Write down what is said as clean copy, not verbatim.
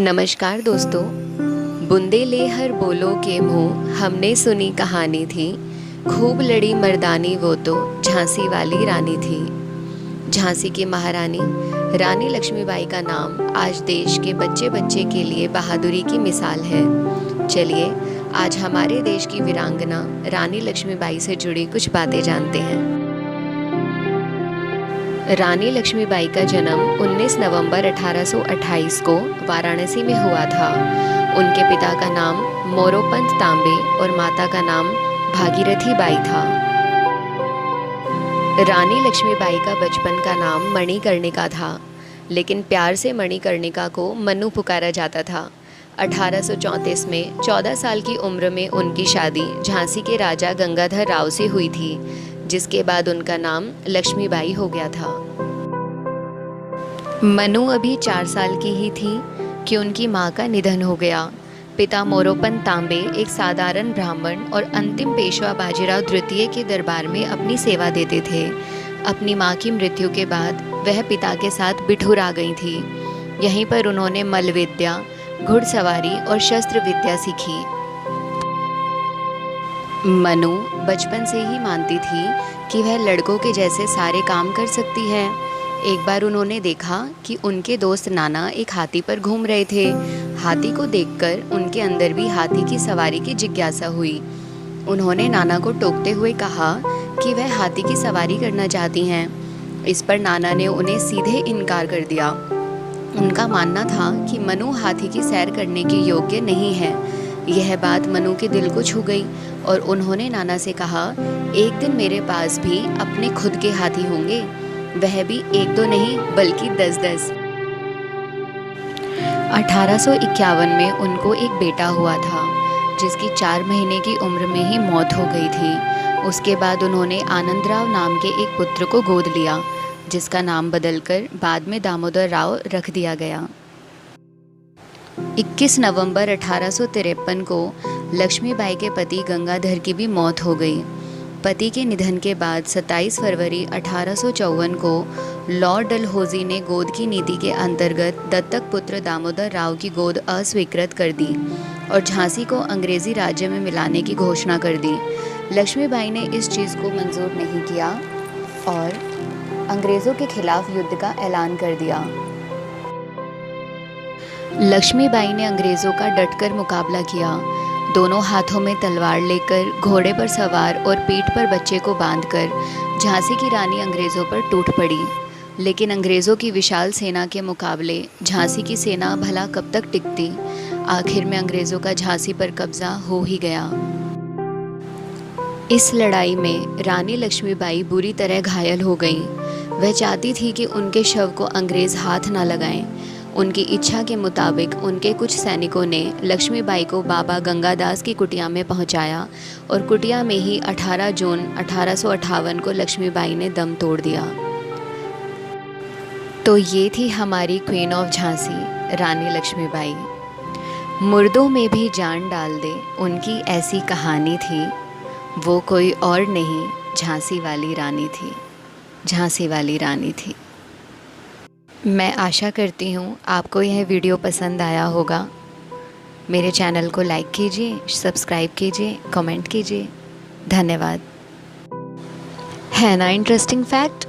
नमस्कार दोस्तों। बूंदे ले हर बोलो के मुँह हमने सुनी कहानी थी। खूब लड़ी मर्दानी वो तो झांसी वाली रानी थी। झांसी की महारानी रानी लक्ष्मीबाई का नाम आज देश के बच्चे बच्चे के लिए बहादुरी की मिसाल है। चलिए आज हमारे देश की वीरांगना रानी लक्ष्मीबाई से जुड़ी कुछ बातें जानते हैं। रानी लक्ष्मीबाई का जन्म 19 नवंबर 1828 को वाराणसी में हुआ था। उनके पिता का नाम मोरोपंत तांबे और माता का नाम भागीरथी बाई था। रानी लक्ष्मीबाई का बचपन का नाम मणिकर्णिका था, लेकिन प्यार से मणिकर्णिका को मनु पुकारा जाता था। 1834 में 14 साल की उम्र में उनकी शादी झांसी के राजा गंगाधर राव से हुई थी, जिसके बाद उनका नाम लक्ष्मीबाई हो गया था। मनु अभी 4 साल की ही थी कि उनकी मां का निधन हो गया। पिता मोरोपंत तांबे एक साधारण ब्राह्मण और अंतिम पेशवा बाजीराव द्वितीय के दरबार में अपनी सेवा देते थे। अपनी मां की मृत्यु के बाद वह पिता के साथ बिठूर आ गई थी। यहीं पर उन्होंने मल्ल विद्या, घुड़सवारी और शस्त्र विद्या सीखी। मनु बचपन से ही मानती थी कि वह लड़कों के जैसे सारे काम कर सकती है। एक बार उन्होंने देखा कि उनके दोस्त नाना एक हाथी पर घूम रहे थे। हाथी को देखकर उनके अंदर भी हाथी की सवारी की जिज्ञासा हुई। उन्होंने नाना को टोकते हुए कहा कि वह हाथी की सवारी करना चाहती हैं। इस पर नाना ने उन्हें सीधे इनकार कर दिया। उनका मानना था कि मनु हाथी की सैर करने के योग्य नहीं है। यह बात मनु के दिल को छू गई और उन्होंने नाना से कहा, एक दिन मेरे पास भी अपने खुद के हाथी होंगे, वह भी 1-2 नहीं बल्कि 10-10। 1851 में उनको एक बेटा हुआ था, जिसकी 4 महीने की उम्र में ही मौत हो गई थी। उसके बाद उन्होंने आनंदराव नाम के एक पुत्र को गोद लिया, जिसका नाम बदलकर बाद में दामोदर राव रख दिया गया। 21 नवंबर 1853 को लक्ष्मीबाई के पति गंगाधर की भी मौत हो गई। पति के निधन के बाद 27 फरवरी 1854 को लॉर्ड डलहौजी ने गोद की नीति के अंतर्गत दत्तक पुत्र दामोदर राव की गोद अस्वीकृत कर दी और झांसी को अंग्रेजी राज्य में मिलाने की घोषणा कर दी। लक्ष्मीबाई ने इस चीज़ को मंजूर नहीं किया और अंग्रेज़ों के खिलाफ युद्ध का ऐलान कर दिया। लक्ष्मीबाई ने अंग्रेज़ों का डटकर मुकाबला किया। दोनों हाथों में तलवार लेकर घोड़े पर सवार और पीठ पर बच्चे को बांधकर झांसी की रानी अंग्रेज़ों पर टूट पड़ी। लेकिन अंग्रेज़ों की विशाल सेना के मुकाबले झांसी की सेना भला कब तक टिकती। आखिर में अंग्रेज़ों का झांसी पर कब्जा हो ही गया। इस लड़ाई में रानी लक्ष्मीबाई बुरी तरह घायल हो गईं। वह चाहती थी कि उनके शव को अंग्रेज़ हाथ ना लगाएं। उनकी इच्छा के मुताबिक उनके कुछ सैनिकों ने लक्ष्मीबाई को बाबा गंगादास की कुटिया में पहुंचाया और कुटिया में ही 18 जून 1858 को लक्ष्मीबाई ने दम तोड़ दिया। तो ये थी हमारी क्वीन ऑफ झांसी रानी लक्ष्मीबाई। मुर्दों में भी जान डाल दे उनकी ऐसी कहानी थी। वो कोई और नहीं झांसी वाली रानी थी, झांसी वाली रानी थी। मैं आशा करती हूँ आपको यह वीडियो पसंद आया होगा। मेरे चैनल को लाइक कीजिए, सब्सक्राइब कीजिए, कमेंट कीजिए। धन्यवाद। है ना इंटरेस्टिंग फैक्ट?